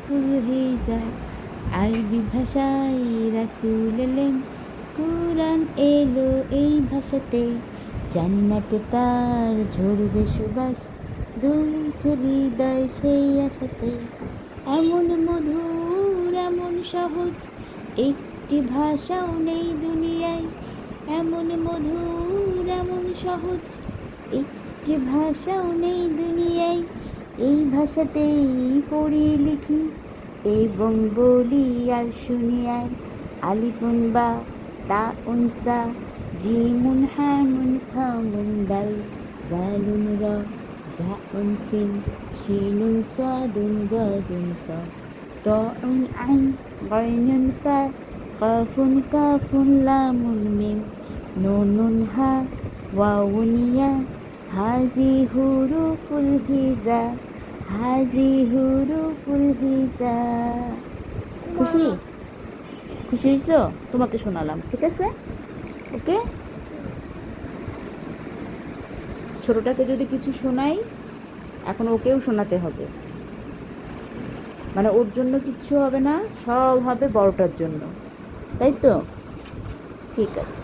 ফুল হিজা। আরবি ভাষায় রাসূল এলেন, কুরআন এলো এই ভাষাতে। জান্নাতে তার ঝরবে সুবাস, দুলছে হৃদয় সেই আশাতে। এমন মধুর এমন সহজ একটি ভাষাও নেই দুনিয়ায়। এমন মধুর এমন সহজ একটি ভাষাও নেই দুনিয়ায়। এই ভাষাতেই পড়ি লিখি এবং বলি আর শুনি আয়। আলিফুন বা তা উনসা, জিমুন হামুন খামুন দাল, জালুন র, জাউন সিন, শিনুন সাদুন দাদুন তা, তাউন আইন, গাইনুন ফা, কাফুন কাফুন লামুন মিম, নুনুন হা, ওয়াউন ইয়া। হাজি হুরুফুল হিজা, হাজি হুরুফুল হিজা। খুশি? খুশি হয়েছো? তোমাকে শোনালাম, ঠিক আছে? ওকে। ছোটটাকে যদি কিছু শোনাই, এখন ওকেও শোনাতে হবে। মানে ওর জন্য কিচ্ছু হবে না, সব হবে বড়টার জন্য, তাই তো? ঠিক আছে।